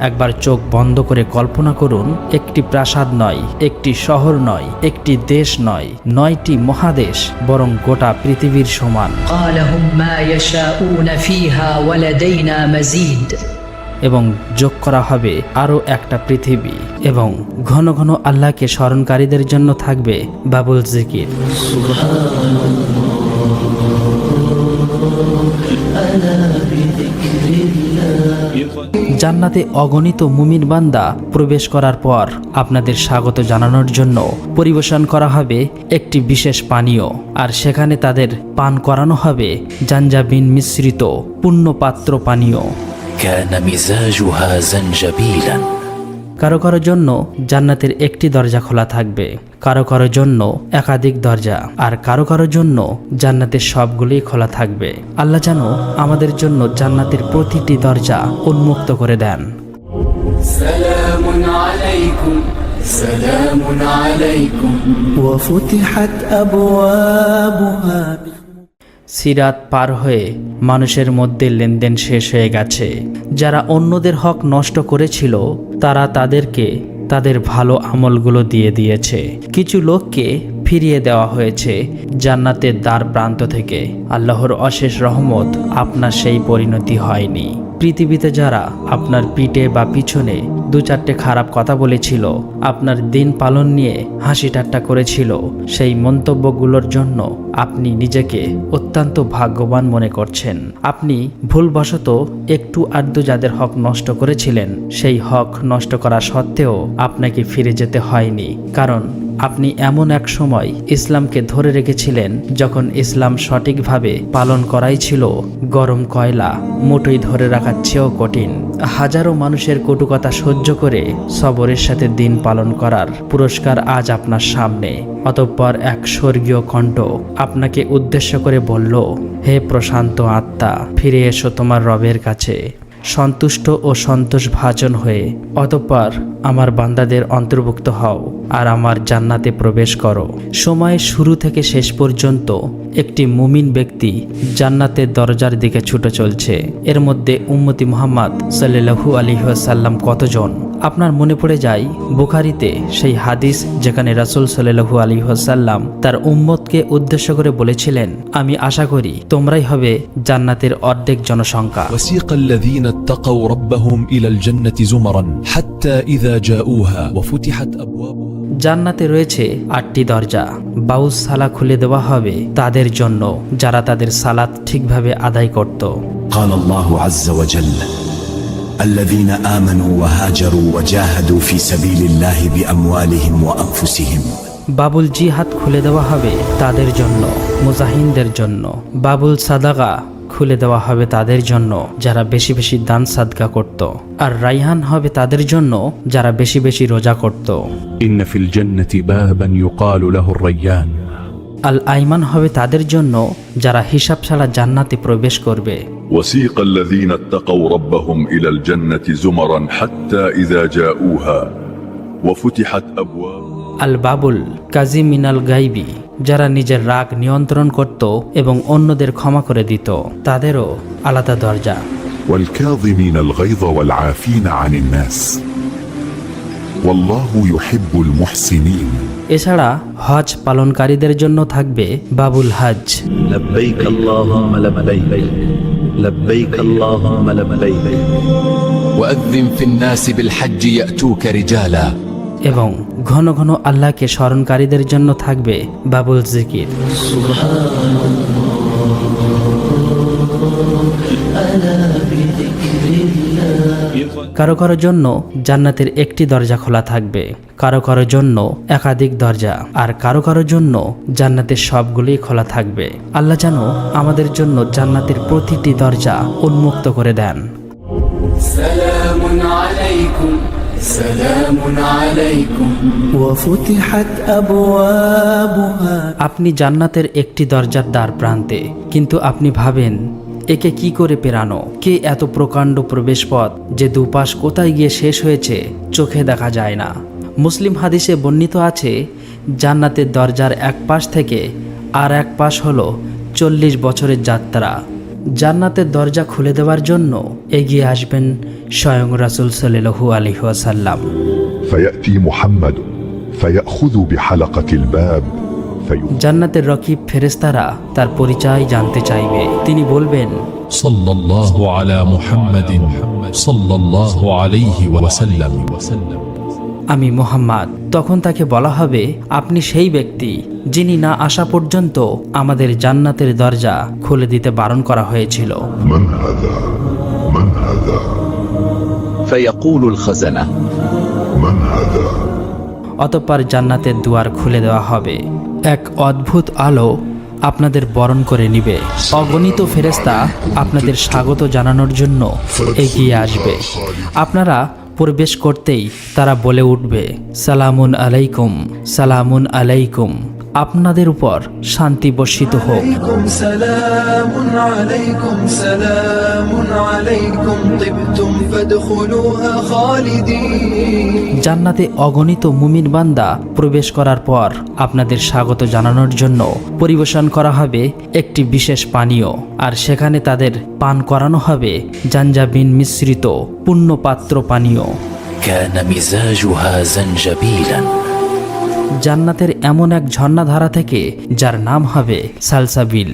একবার চোখ বন্ধ করে কল্পনা করুন, একটি প্রাসাদ নয়, একটি শহর নয়, একটি দেশ নয়, 9টি মহাদেশ, বরং গোটা পৃথিবীর সমান। قال هم ما يشاءون فيها ولدينا مزيد। এবং যোগ করা হবে আরও একটা পৃথিবী, এবং ঘন ঘন আল্লাহকে স্মরণকারীদের জন্য থাকবে বাবুল জিকির। জান্নাতে অগণিত মুমিন বান্দা প্রবেশ করার পর আপনাদের স্বাগত জানানোর জন্য পরিবেশন করা হবে একটি বিশেষ পানীয়, আর সেখানে তাদের পান করানো হবে জাঞ্জাবিন মিশ্রিত পুণ্যপাত্র পানীয়। كان مزاجها زنجبيلا। কারো কারো জন্য জান্নাতের একটি দরজা খোলা থাকবে, কারো কারো জন্য একাধিক দরজা, আর কারো কারো জন্য জান্নাতের সবগুলোই খোলা থাকবে। আল্লাহ যেন আমাদের জন্য জান্নাতের প্রতিটি দরজা উন্মুক্ত করে দেন। সালামুন আলাইকুম সালামুন আলাইকুম ওয়া ফুতিহাত আবওয়াবুহা। সিরাত পার হয়ে মানুষের মধ্যে লেনদেন শেষ হয়ে গেছে। যারা অন্যদের হক নষ্ট করেছিল তারা তাদেরকে তাদের ভালো আমলগুলো দিয়ে দিয়েছে। কিছু লোককে ফিরিয়ে দেওয়া হয়েছে জান্নাতের দ্বার প্রান্ত থেকে। আল্লাহর অশেষ রহমত আপনার সেই পরিণতি হয়নি। পৃথিবীতে যারা আপনার পিঠে বা পিছনে 2-4টে খারাপ কথা বলেছিল, আপনার দিন পালন নিয়ে হাসি ঠাট্টা করেছিল, সেই মন্তব্যগুলোর জন্য আপনি নিজেকে অত্যন্ত ভাগ্যবান মনে করছেন। আপনি ভুলবশত একটু আধটু যাদের হক নষ্ট করেছিলেন, সেই হক নষ্ট করা সত্ত্বেও আপনাকে ফিরে যেতে হয়নি, কারণ আপনি এমন এক সময় ইসলামকে ধরে রেখেছিলেন যখন ইসলাম সঠিকভাবে পালন করাই ছিল গরম কয়লা মুঠোয় ধরে রাখার চেয়েও কঠিন। হাজারো মানুষের কটুকথা সহ্য করে সবরের সাথে দিন পালন করার পুরস্কার আজ আপনার সামনে। অতঃপর এক স্বর্গীয় কণ্ঠ আপনাকে উদ্দেশ্য করে বলল, হে প্রশান্ত আত্মা, ফিরে এসো তোমার রবের কাছে, সন্তুষ্ট ও সন্তোষভাজন হয়ে অতঃপর আমার বান্দাদের অন্তর্ভুক্ত হও আর আমার জান্নাতে প্রবেশ করো। সময়ের শুরু থেকে শেষ পর্যন্ত একটি মুমিন ব্যক্তি জান্নাতের দরজার দিকে ছুটে চলছে। এর মধ্যে উম্মতি মুহাম্মদ সাল্লাল্লাহু আলাইহি ওয়াসাল্লাম কতজন? আপনার মনে পড়ে যায় বুখারীতে সেই হাদিস যেখানে রাসূল সাল্লাল্লাহু আলাইহি ওয়াসাল্লাম তার উম্মতকে উদ্দেশ্য করে বলেছিলেন, আমি আশা করি তোমরাই হবে জান্নাতের অর্ধেক জনসংখ্যা। وسيق الذين اتقوا ربهم إلى الجنة زمرا حتى إذا جاءوها وفتحت أبوابها। জান্নাতে রয়েছে 8টি দরজা। বাউস সালা খুলে দেওয়া হবে তাদের জন্য যারা তাদের সালাত ঠিকভাবে আদায় করত। قال الله عز وجل الذين آمنوا وهاجروا وجاهدوا في سبيل الله بأموالهم وأنفسهم। বাবুল জিহাদ খুলে দেওয়া হবে তাদের জন্য, মুজাহিনদের জন্য। বাবুল সাদাকা খুলে দেওয়া হবে তাদের জন্য যারা বেশি বেশি দান সাদকা করত। আর রাইহান হবে তাদের জন্য যারা বেশি বেশি রোজা করত। إن في الجنة بابا يقال له الريان। আল আইমান হবে তাদের জন্য যারা হিসাব ছাড়া জান্নাতে প্রবেশ করবে। وسيق الذين اتقوا ربهم إلى الجنة زمرا حتى إذا جاءوها وفتحت أبواب। আল বাবুল কাজী মিনাল গাইবি, যারা নিজের রাগ নিয়ন্ত্রণ করত এবং অন্যদের ক্ষমা করে দিত, তাদেরও আলাদা দরজা। والكاظمين الغيظ والعافين عن الناس والله يحب المحسنين। এছাড়া হজ পালনকারীদের জন্য থাকবে বাবুল হজ। لبيك اللهم لبيك لبيك اللهم لبيك وأذن في الناس بالحج يأتوك رجالا। এবং ঘন ঘন আল্লাহকে স্মরণকারীদের জন্য থাকবে বাবুল জিকির। কারো কারো জন্য জান্নাতের একটি দরজা খোলা থাকবে, কারো কারো জন্য একাধিক দরজা, আর কারো কারো জন্য জান্নাতের সবগুলোই খোলা থাকবে। আল্লাহ যেন আমাদের জন্য জান্নাতের প্রতিটি দরজা উন্মুক্ত করে দেন। সালামুন আলাইকুম সালামুন আলাইকুম ওয়া ফুতিহাত আবওয়াবুহা। আপনি জান্নাতের একটি দরজার দ্বার প্রান্তে, কিন্তু আপনি ভাবেন একে কি করে পেরানো? কে এত প্রকাণ্ড প্রবেশপথ যে দুপাশ কোথায় গিয়ে শেষ হয়েছে চোখে দেখা যায় না। মুসলিম হাদিসে বর্ণিত আছে, জান্নাতের দরজার এক পাশ থেকে আর এক পাশ হলো 40 বছরের যাত্রা। জান্নাতের দরজা খুলে দেওয়ার জন্য এগিয়ে আসবেন স্বয়ং রাসূল সাল্লাল্লাহু আলাইহি ওয়াসাল্লাম। فيأتي محمد فيأخذ بحلقة الباب জান্নাতের রকিব ফেরেশতারা তার পরিচয় জানতে চাইবে। তিনি বলবেন, صلى الله على محمد صلى الله عليه وسلم আমি মুহাম্মদ। তখন তাকে বলা হবে, আপনি সেই ব্যক্তি যিনি না আসা পর্যন্ত আমাদের জান্নাতের দরজা খুলে দিতে বারণ করা হয়েছিল। من هذا من هذا فيقول الخزنة من هذا অতঃপর জান্নাতের দুয়ার খুলে দেওয়া হবে। এক অদ্ভুত আলো আপনাদের বরণ করে নিবে। অগণিত ফেরেশতা আপনাদের স্বাগত জানানোর জন্য এগিয়ে আসবে। আপনারা প্রবেশ করতেই তারা বলে উঠবে, সালামুন আলাইকুম, সালামুন আলাইকুম, আপনাদের উপর শান্তি বর্ষিত হোক। سلام عليكم سلام عليكم طبتم فادخلوها خالدين জান্নাতে অগণিত মুমিন বান্দা প্রবেশ করার পর আপনাদের স্বাগত জানানোর জন্য পরিবেশন করা হবে একটি বিশেষ পানীয়, আর সেখানে তাদের পান করানো হবে জাঞ্জাবিন মিশ্রিত পুণ্যপাত্র পানীয়। كان مزاجها زنجبيلا জান্নাতের এমন এক ঝর্ণাধারা থেকে যার নাম হবে সালসাবিল।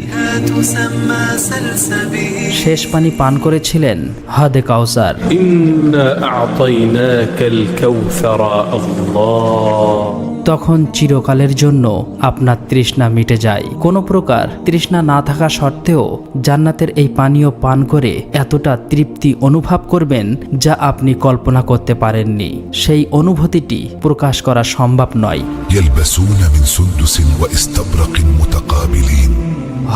تسمى سلسبيل শেষ পানি পান করেছিলেন হাদে কাউসার। إنا أعطيناك الكوثر الله তখন চিরকালের জন্য আপনার তৃষ্ণা মিটে যায়। কোনো প্রকার তৃষ্ণা না থাকা সত্ত্বেও জান্নাতের এই পানীয় পান করে এতটা তৃপ্তি অনুভব করবেন যা আপনি কল্পনা করতে পারেননি। সেই অনুভূতিটি প্রকাশ করা সম্ভব নয়। يلبسون من سندس واستبرق متقابلين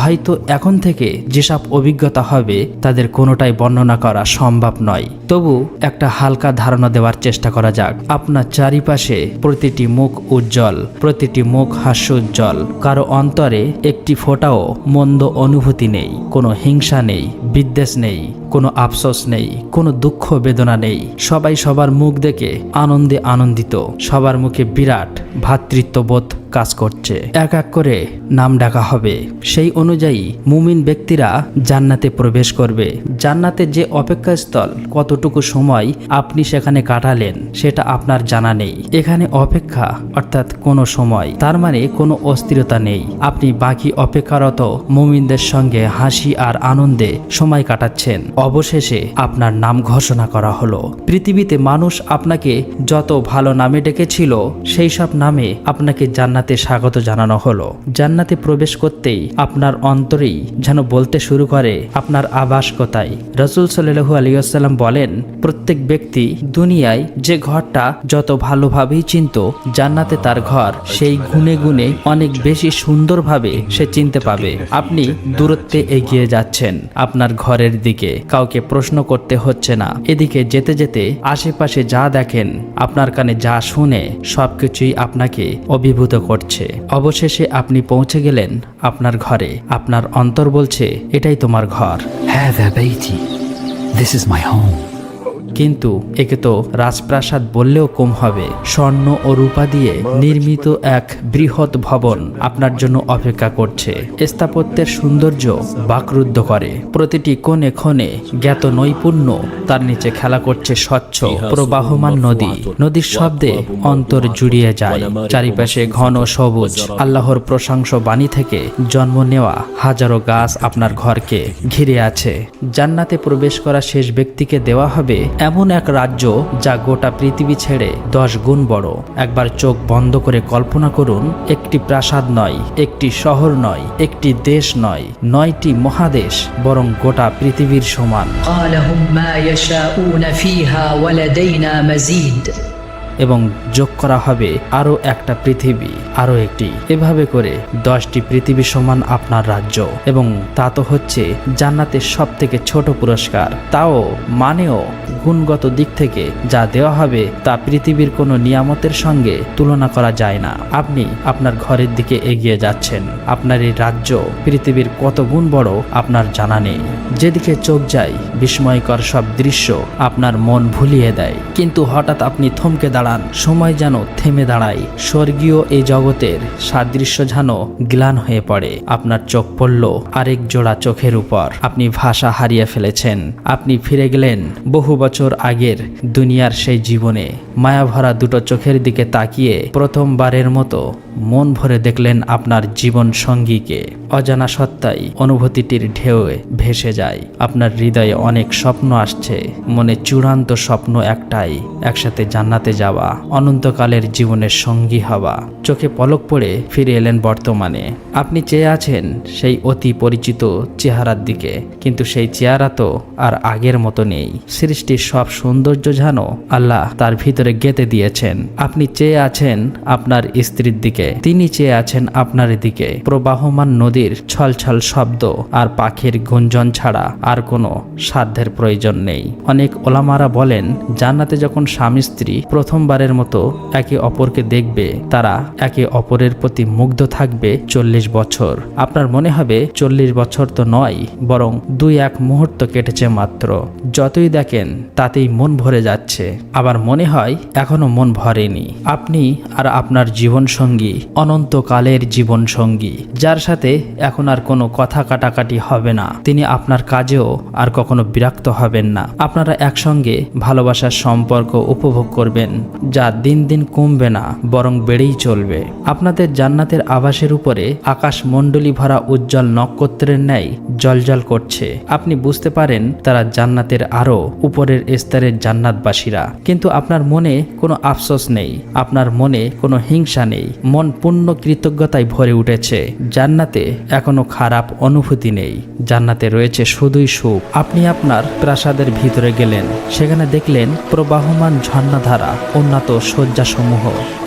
হয়তো এখন থেকে যেসব অভিজ্ঞতা হবে তাদের কোনোটাই বর্ণনা করা সম্ভব নয়। তবু একটা হালকা ধারণা দেওয়ার চেষ্টা করা যাক। আপনার চারিপাশে প্রতিটি মুখ উজ্জ্বল, প্রতিটি মুখ হাস্যোজ্জ্বল। কারো অন্তরে একটি ফোঁটাও মন্দ অনুভূতি নেই, কোনো হিংসা নেই, বিদ্বেষ নেই, কোনো আফসোস নেই, কোনো দুঃখ বেদনা নেই। সবাই সবার মুখ দেখে আনন্দে আনন্দিত। সবার মুখে বিরাট ভ্রাতৃত্ববোধ কাজ করছে। এক এক করে নাম ডাকা হবে। সেই অনুযায়ী মুমিন ব্যক্তিরা জান্নাতে প্রবেশ করবে। জান্নাতে যে অপেক্ষাস্থল, কতটুকু সময় আপনি সেখানে কাটালেন সেটা আপনার জানা নেই। এখানে অপেক্ষা অর্থাৎ কোনো সময়, তার মানে কোনো অস্থিরতা নেই। আপনি বাকি অপেক্ষারত মুমিনদের সঙ্গে হাসি আর আনন্দে সময় কাটাচ্ছেন। অবশেষে আপনার নাম ঘোষণা করা হলো। পৃথিবীতে মানুষ আপনাকে যত ভালো নামে ডেকেছিল সেই সব নামে আপনাকে জান্নাতে স্বাগত জানানো হলো। জান্নাতে প্রবেশ করতেই আপনার অন্তরেই যেন বলতে শুরু করে আপনার আবাস কোথায়। রাসূল সাল্লাল্লাহু আলাইহি ওয়াসাল্লাম বলেন, প্রত্যেক ব্যক্তি দুনিয়ায় যে ঘরটা যত ভালোভাবেই চিনত, জান্নাতে তার ঘর সেই গুণে গুণে অনেক বেশি সুন্দরভাবে সে চিনতে পাবে। আপনি দূরত্বে এগিয়ে যাচ্ছেন আপনার ঘরের দিকে, কাউকে প্রশ্ন করতে হচ্ছে না। এদিকে যেতে যেতে আশেপাশে যা দেখেন, আপনার কানে যা শুনে সবকিছুই আপনাকে অভিভূত করছে। অবশেষে আপনি পৌঁছে গেলেন আপনার ঘরে। আপনার অন্তর বলছে, এটাই তোমার ঘর। هذا بيتي This is my home কিন্তু একে তো রাজপ্রাসাদ বললেও কম হবে। স্বর্ণ ও রূপা দিয়ে নির্মিত এক বৃহৎ ভবন আপনার জন্য অপেক্ষা করছে। স্থাপত্যের সৌন্দর্য বাকরুদ্ধ করে। প্রতিটি কোণে কোণে জ্ঞাত নৈপুণ্য, তার নিচে খেলা করছে স্বচ্ছ প্রবাহমান নদী। নদীর শব্দে অন্তর জুড়িয়ে যায়। চারিপাশে ঘন সবুজ। আল্লাহর প্রশংস বাণী থেকে জন্ম নেওয়া হাজারো গাছ আপনার ঘরকে ঘিরে আছে। জান্নাতে প্রবেশ করা শেষ ব্যক্তিকে দেওয়া হবে এমন এক রাজ্য যা গোটা পৃথিবী ছেড়ে 10 গুণ বড়। একবার চোখ বন্ধ করে কল্পনা করুন, একটি প্রাসাদ নয়, একটি শহর নয়, একটি দেশ নয়, 9টি মহাদেশ, বরং গোটা পৃথিবীর সমান। قال هم ما يشاءون فيها ولدينا مزيد এবং যোগ করা হবে আরও একটা পৃথিবী, আরও একটি, এভাবে করে 10টি পৃথিবী সমান আপনার রাজ্য। এবং তা তো হচ্ছে জান্নাতের সব থেকে ছোট পুরস্কার। তাও মানেও গুণগত দিক থেকে যা দেওয়া হবে তা পৃথিবীর কোনো নিয়ামতের সঙ্গে তুলনা করা যায় না। আপনি আপনার ঘরের দিকে এগিয়ে যাচ্ছেন। আপনার এই রাজ্য পৃথিবীর কত গুণ বড় আপনার জানা নেই। যেদিকে চোখ যায় বিস্ময়কর সব দৃশ্য আপনার মন ভুলিয়ে দেয়। কিন্তু হঠাৎ আপনি থমকে দাঁড়ান। দাঁড়ান, সময় যেন থেমে দাঁড়ায়। স্বর্গীয় এই জগতের সাদৃশ্য যেন গ্লান হয়ে পড়ে। আপনার চোখ পড়ল আরেক জোড়া চোখের উপর। আপনি ভাষা হারিয়ে ফেলেছেন। আপনি ফিরে গেলেন বহু বছর আগের দুনিয়ার সেই জীবনে। মায়াভরা দুটো চোখের দিকে তাকিয়ে প্রথমবারের মতো মন ভরে দেখলেন আপনার জীবন সঙ্গীকে। অজানা সত্তাই অনুভূতিটির ঢেউয়ে ভেসে যায়। আপনার হৃদয়ে অনেক স্বপ্ন আসছে, মনে চূড়ান্ত স্বপ্ন একটাই, একসাথে জান্নাতে যাওয়া, অনন্তকালের জীবনের সঙ্গী হওয়া। চোখে পলক পড়ে ফিরে এলেন বর্তমানে। আপনি চেয়ে আছেন সেই অতি পরিচিত চেহারার দিকে, কিন্তু সেই চেহারা তো আর আগের মতো নেই। সৃষ্টির সব সৌন্দর্য যেন আল্লাহ তার ভিতরে গেঁথে দিয়েছেন। আপনি চেয়ে আছেন আপনার স্ত্রীর দিকে, তিনি চেয়ে আছেন আপনার দিকে। প্রবাহমান নদীর ছলছল শব্দ আর পাখির গুঞ্জন ছাড়া আর কোনো সাধ্যের প্রয়োজন নেই। অনেক ওলামারা বলেন, জান্নাতে যখন স্বামী স্ত্রী প্রথমবারের মতো একে অপরকে দেখবে, তারা একে অপরের প্রতি মুগ্ধ থাকবে 40 বছর। আপনার মনে হবে 40 বছর তো নয়, বরং 2-1 মুহূর্ত কেটেছে মাত্র। যতই দেখেন তাতেই মন ভরে যাচ্ছে, আবার মনে হয় এখনো মন ভরেনি। আপনি আর আপনার জীবন সঙ্গী অনন্তকালের জীবন সঙ্গী, যার সাথে এখন আর কোনো কথা কাটাকাটি হবে না। তিনি আপনার কাজেও আর কখনো বিরক্ত হবেন না। আপনারা একসঙ্গে ভালোবাসার সম্পর্ক উপভোগ করবেন, যা দিন দিন কমবে না, বরং বেড়েই চলবে। আপনাদের জান্নাতের আবাসের উপরে আকাশ মণ্ডলী ভরা উজ্জ্বল নক্ষত্রের ন্যায় জ্বলজ্বল করছে। আপনি বুঝতে পারেন তারা জান্নাতের আরো উপরের স্তরের জান্নাতবাসীরা। কিন্তু আপনার মনে কোনো আফসোস নেই, আপনার মনে কোনো হিংসা নেই। মন পূর্ণ কৃতজ্ঞতায় ভরে উঠেছে। জান্নাতে এখনো খারাপ অনুভূতি নেই, জান্নাতে রয়েছে শুধুই সুখ। আপনি আপনার প্রাসাদের ভিতরে গেলেন, সেখানে দেখলেন প্রবাহমান ঝর্ণাধারা, উন্নত শয্যাসমূহ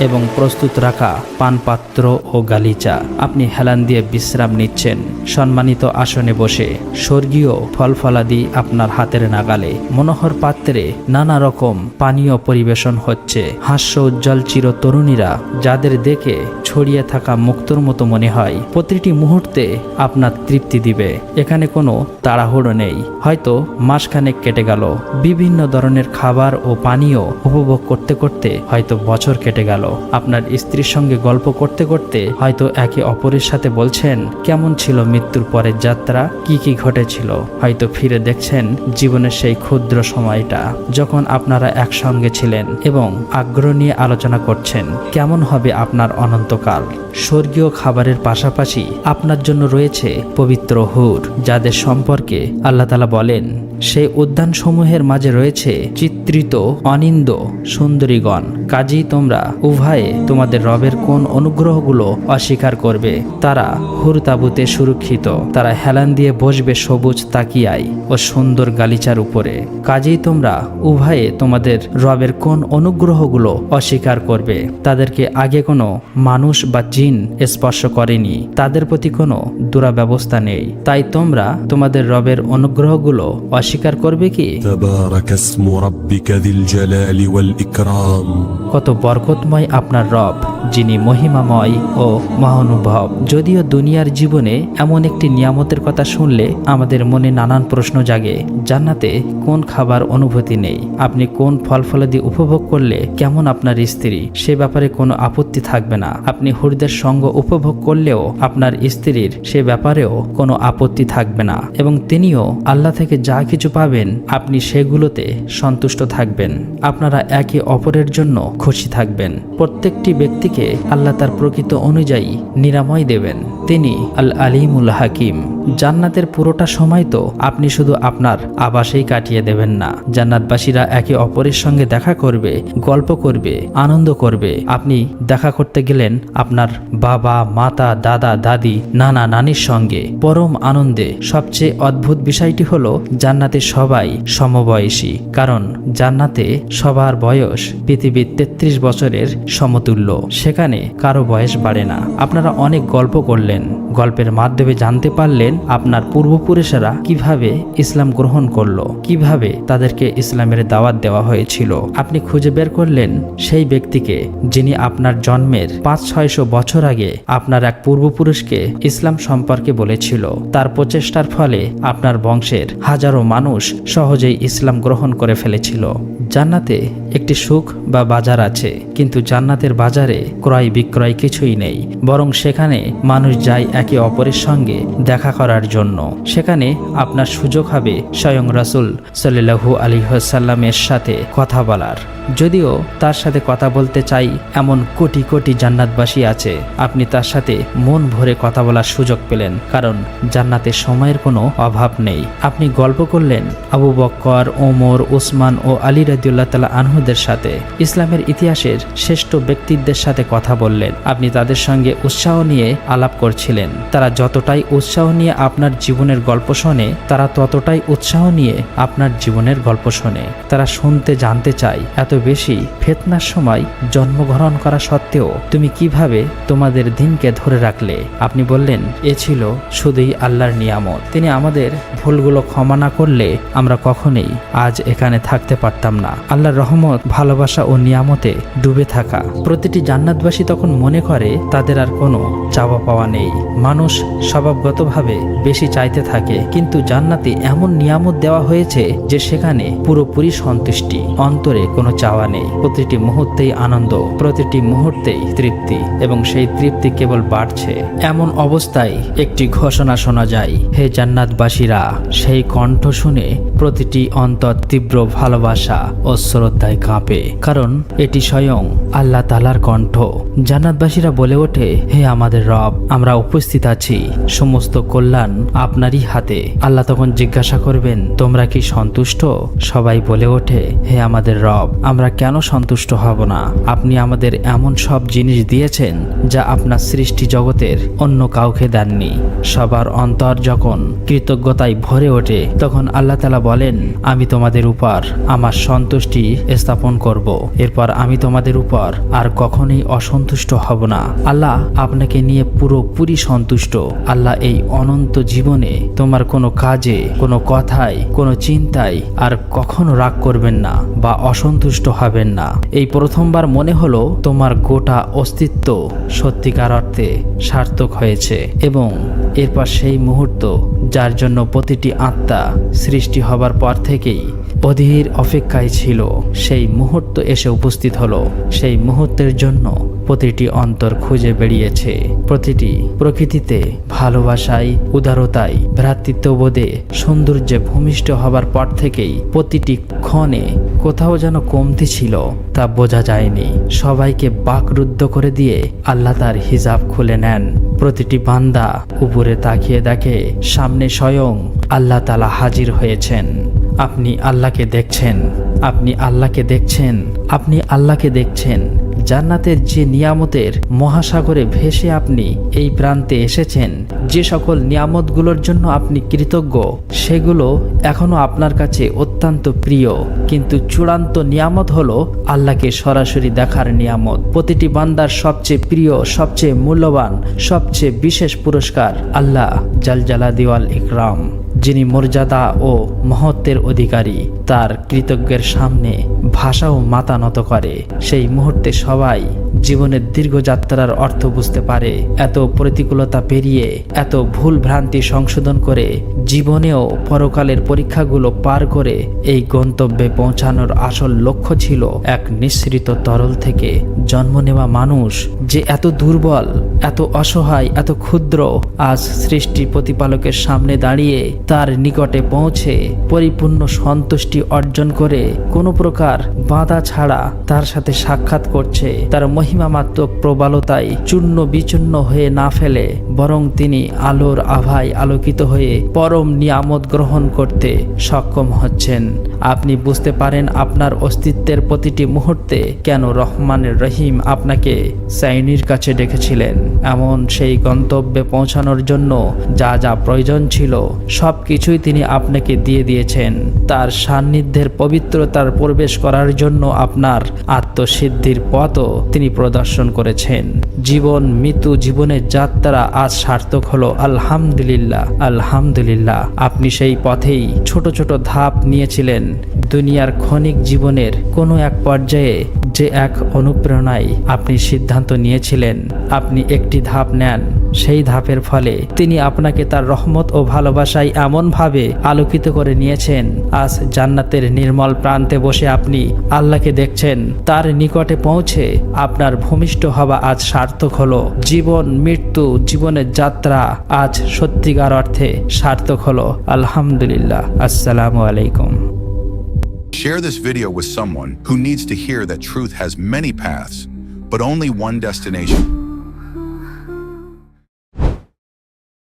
এবং প্রস্তুত রাখা পানপাত্র ও গালিচা। আপনি হেলান দিয়ে বিশ্রাম নিচ্ছেন সম্মানিত আসনে বসে। স্বর্গীয় ফলফলাদি আপনার হাতের নাগালে। মনোহর পাত্রে নানা রকম পানীয় পরিবেশন হচ্ছে। হাস্য উজ্জ্বল চির তরুণীরা, যাদের দেখে ছড়িয়ে থাকা মুক্তোর মতো মনে হয় প্রতিটি মুহূর্তে আপনার তৃপ্তি দিবে। এখানে কোনো তাড়াহুড়ো নেই। হয়তো মাসখানেক কেটে গেল বিভিন্ন ধরনের খাবার ও পানীয় উপভোগ করতে করতে, হয়তো বছর কেটে গেল আপনার স্ত্রীর সঙ্গে গল্প করতে করতে। হয়তো একে অপরের সাথে বলছেন কেমন ছিল মৃত্যুর পরের যাত্রা, কি কি ঘটেছিল। হয়তো ফিরে দেখছেন জীবনের সেই ক্ষুদ্র সময়টা যখন আপনারা একসঙ্গে ছিলেন এবং আগ্রহ নিয়ে আলোচনা করছেন কেমন হবে আপনার অনন্তকাল। স্বর্গীয় খাবারের পাশাপাশি আপনার জন্য রয়েছে পবিত্র হুর, যাদের সম্পর্কে আল্লাহ তাআলা বলেন সেই উদ্যানসমূহের মাঝে রয়েছে চিত্রিত অনিন্দ সুন্দরীগণ। কাজেই তোমরা উভয়ে তোমাদের রবের কোন অনুগ্রহগুলো অস্বীকার করবে। তারা হুর তাবুতে সুরক্ষিত, তারা হেলান দিয়ে বসবে সবুজ তাকিয়ায় ও সুন্দর গালিচার উপরে। কাজেই তোমরা উভয়ে তোমাদের রবের কোন অনুগ্রহগুলো অস্বীকার করবে। তাদেরকে আগে কোনো মানুষ বা জিন স্পর্শ করেনি, তাদের প্রতি কোনো দুরাব্যবস্থা নেই। তাই তোমরা তোমাদের রবের অনুগ্রহগুলো অস্বীকার করবে কি? تبارك اسم ربك ذي الجلال والإكرام। কত বরকতময় আপনার রব, যিনি মহিমাময় ও মহানুভব। যদিও দুনিয়ার জীবনে এমন একটি নিয়ামতের কথা শুনলে আমাদের মনে নানান প্রশ্ন জাগে। জান্নাতে কোন খাবার অনুভূতি নেই, আপনি কোন ফলফলাদি উপভোগ করলে কেমন আপনার স্ত্রী, সে ব্যাপারে কোনো আপত্তি থাকবে না। আপনি হুরদের সঙ্গ উপভোগ করলেও আপনার স্ত্রীর সে ব্যাপারেও কোনো আপত্তি থাকবে না, এবং তিনিও আল্লাহ থেকে যা কিছু পাবেন আপনি সেগুলোতে সন্তুষ্ট থাকবেন। আপনারা একে অপরের জন্য খুশি থাকবেন। প্রত্যেকটি ব্যক্তিকে আল্লাহ তার প্রকৃত অনুযায়ী নিরাময় দেবেন। তিনি আল আলিমুল হাকিম। জান্নাতের পুরোটা সময় তো আপনি শুধু আপনার আবাসেই কাটিয়ে দেবেন না। জান্নাতবাসীরা একে অপরের সঙ্গে দেখা করবে, গল্প করবে, আনন্দ করবে। আপনি দেখা করতে গেলেন আপনার বাবা, মাতা, দাদা, দাদি, নানা, নানির সঙ্গে পরম আনন্দে। সবচেয়ে অদ্ভুত বিষয়টি হলো জান্নাতে সবাই সমবয়সী, কারণ জান্নাতে সবার বয়স পৃথিবীর 33 বছরের সমতুল্য। সেখানে কারো বয়স বাড়ে না। আপনারা অনেক গল্প করলেন, গল্পের মাধ্যমে জানতে পারলেন আপনার পূর্বপুরুষেরা কিভাবে ইসলাম গ্রহণ করলো, কিভাবে তাদেরকে ইসলামের দাওয়াত দেওয়া হয়েছিল। আপনি খুঁজে বের করলেন সেই ব্যক্তিকে যিনি আপনার জন্মের 500-600 বছর আগে আপনার এক পূর্বপুরুষকে ইসলাম সম্পর্কে বলেছিল। তার প্রচেষ্টার ফলে আপনার বংশের হাজারো মানুষ সহজেই ইসলাম গ্রহণ করে ফেলেছিল। জান্নাতে একটি সুখ বা বাজার আছে, কিন্তু জান্নাতের বাজারে ক্রয় বিক্রয় কিছুই নেই, বরং সেখানে মানুষ যায় একে অপরের সঙ্গে দেখা করার জন্য। সেখানে আপনার সুযোগ হবে স্বয়ং রাসূল সাল্লাল্লাহু আলাইহি ওয়াসাল্লামের সাথে কথা বলার। যদিও তার সাথে কথা বলতে চাই এমন কোটি কোটি জান্নাতবাসী আছে, আপনি তার সাথে মন ভরে কথা বলার সুযোগ পেলেন, কারণ জান্নাতে সময়ের কোনো অভাব নেই। আপনি গল্প করলেন আবু বকর, ওমর, উসমান ও আলী রাদিয়াল্লাহু তাআলা আনহুদের সাথে, ইসলামের ইতিহাসের শ্রেষ্ঠ ব্যক্তিত্বের সাথে কথা বললেন। আপনি তাদের সঙ্গে উৎসাহ নিয়ে আলাপ করছিলেন। তারা যতটাই উৎসাহ নিয়ে আপনার জীবনের গল্প শোনে, তারা ততটাই উৎসাহ নিয়ে আপনার জীবনের গল্প শোনে। তারা শুনতে জানতে চায় এত বেশি, ফিতনার সময় জন্মগ্রহণ করা সত্ত্বেও তুমি কিভাবে তোমাদের দিনকে ধরে রাখলে? আপনি বললেন এ ছিল শুধুই আল্লাহর নিয়ামত। তিনি আমাদের ভুলগুলো ক্ষমা না করলে আমরা কখনোই আজ এখানে থাকতে পারতাম না। আল্লাহর রহমত, ভালোবাসা ও নিয়ামতে ডুবে থাকা। প্রতিটি জান্নাতবাসী তখন মনে করে তাদের আর কোনো চাওয়া পাওয়া নেই। মানুষ স্বভাবগতভাবে বেশি চাইতে থাকে, কিন্তু জান্নাতে এমন নিয়ামত দেওয়া হয়েছে যে সেখানে পুরোপুরি সন্তুষ্টি, অন্তরে কোনো চাওয়া নেই। প্রতিটি মুহূর্তেই আনন্দ, প্রতিটি মুহূর্তেই তৃপ্তি, এবং সেই তৃপ্তি কেবল বাড়ছে। এমন অবস্থায় একটি ঘোষণা শোনা যায়, হে জান্নাতবাসীরা। সেই কণ্ঠ শুনে প্রতিটি অন্তর তীব্র ভালোবাসা ও শ্রদ্ধায় কাঁপে, কারণ এটি স্বয়ং আল্লাহ তাআলার কণ্ঠ। জান্নাতবাসীরা বলে ওঠে, হে আমাদের রব, আমরা উপস্থিত আছি, সমস্ত কল্যাণ আপনারই হাতে। আল্লাহ তখন জিজ্ঞাসা করবেন, তোমরা কি সন্তুষ্ট? সবাই বলে ওঠে, হে আমাদের রব, আমরা কেন সন্তুষ্ট হব না? আপনি আমাদের এমন সব জিনিস দিয়েছেন যা আপনার সৃষ্টি জগতের অন্য কাউকে দেননি। সবার অন্তর যখন কৃতজ্ঞতায় ভরে ওঠে, তখন আল্লাহ তাআলা বলেন, আমি তোমাদের উপর আমার সন্তুষ্টি স্থাপন করব, এরপর আমি তোমাদের উপর আর কখনোই অসন্তুষ্ট হব না। আল্লাহ আপনাকে নিয়ে পুরোপুরি সন্তুষ্ট। আল্লাহ এই অনন্ত জীবনে তোমার কোনো কাজে, কোনো কথায়, কোনো চিন্তায় আর কখনো রাগ করবেন না বা অসন্তুষ্ট হবেন না। এই প্রথমবার মনে হলো তোমার গোটা অস্তিত্ব সত্যিকার অর্থে সার্থক হয়েছে, এবং এরপর সেই মুহূর্ত যার জন্য প্রতিটি আত্মা সৃষ্টি হবার পর থেকেই অধীর অপেক্ষায় ছিল, সেই মুহূর্ত এসে উপস্থিত হলো। সেই মুহূর্তের জন্য প্রতিটি অন্তর খুঁজে বেরিয়েছে। প্রতিটি প্রকৃতিতে ভালোবাসায়, উদারতায়, ভ্রাতৃত্ববোধে, সৌন্দর্যে ভূমিষ্ঠ হবার পর থেকেই প্রতিটি ক্ষণে কোথাও যেন কমতি ছিল, তা বোঝা যায়নি। সবাইকে বাকরুদ্ধ করে দিয়ে আল্লাহ তার হিজাব খুলে নেন। প্রতিটি বান্দা উপরে তাকিয়ে দেখে সামনে স্বয়ং আল্লাহ তাআলা হাজির হয়েছেন। আপনি আল্লাহকে দেখছেন, আপনি আল্লাহকে দেখছেন, আপনি আল্লাহকে দেখছেন। জান্নাতের যে নিয়ামতের মহাসাগরে ভেসে আপনি এই প্রান্তে এসেছেন, যে সকল নিয়ামতগুলোর জন্য আপনি কৃতজ্ঞ, সেগুলো এখনো আপনার কাছে অত্যন্ত প্রিয়। কিন্তু চূড়ান্ত নিয়ামত হলো আল্লাহকে সরাসরি দেখার নিয়ামত। প্রতিটি বান্দার সবচেয়ে প্রিয়, সবচেয়ে মূল্যবান, সবচেয়ে বিশেষ পুরস্কার আল্লাহ জাল জালালি ওয়াল ইকরাম, যিনি মর্যাদা ও মহত্বের অধিকারী। তার কৃতজ্ঞের সামনে ভাষা ও মাথা নত করে। সেই মুহূর্তে সবাই জীবনের দীর্ঘ যাত্রার অর্থ বুঝতে পারে। এত প্রতিকূলতা পেরিয়ে, এত ভুল ভ্রান্তি সংশোধন করে, জীবনেও পরকালের পরীক্ষাগুলো পার করে এই গন্তব্যে পৌঁছানোর আসল লক্ষ্য ছিল এক নিঃসৃত তরল থেকে জন্ম নেওয়া মানুষ, যে এত দুর্বল, এত অসহায়, এত ক্ষুদ্র, আজ সৃষ্টি প্রতিপালকের সামনে দাঁড়িয়ে তার নিকটে পৌঁছে পরিপূর্ণ সন্তুষ্টি অর্জন করে কোনো প্রকার বাধা ছাড়া তার সাথে সাক্ষাৎ করছে। তার মহিমামাত্মক প্রবলতায় চূর্ণ বিচূর্ণ হয়ে না ফেলে, বরং তিনি আলোর আভায় আলোকিত হয়ে পরম নিয়ামত গ্রহণ করতে সক্ষম হচ্ছেন। আপনি বুঝতে পারেন আপনার অস্তিত্বের প্রতিটি মুহূর্তে কেন রহমানের রহিম ইব্রাহিম আপনাকে সাইনির কাছে ডেকেছিলেন, এমন সেই গন্তব্যে পৌঁছানোর জন্য যা যা প্রয়োজন ছিল সব কিছুই তিনি আপনাকে দিয়ে দিয়েছেন। তার সান্নিধ্যের পবিত্রতার প্রবেশ করার জন্য আপনার আত্মসিদ্ধির পথও তিনি প্রদর্শন করেছেন। জীবন মৃত্যু জীবনের যাত্রা আজ সার্থক হলো। আলহামদুলিল্লাহ, আলহামদুলিল্লাহ। আপনি সেই পথেই ছোট ছোট ধাপ নিয়েছিলেন। দুনিয়ার ক্ষণিক জীবনের কোনো এক পর্যায়ে যে এক অনুপ্রেরণায় আপনি সিদ্ধান্ত নিয়েছিলেন আপনি একটি ধাপ নেন, সেই ধাপের ফলে তিনি আপনাকে তার রহমত ও ভালোবাসায় এমনভাবে আলোকিত করে নিয়েছেন, আজ জান্নাতের নির্মল প্রান্তে বসে আপনি আল্লাহকে দেখছেন। তার নিকটে পৌঁছে আপনার ভূমিষ্ঠ হওয়া আজ সার্থক হলো। জীবন মৃত্যু জীবনের যাত্রা আজ সত্যিকার অর্থে সার্থক হলো। আলহামদুলিল্লাহ। আসসালামু আলাইকুম। Share this video with someone who needs to hear that truth has many paths, but only one destination.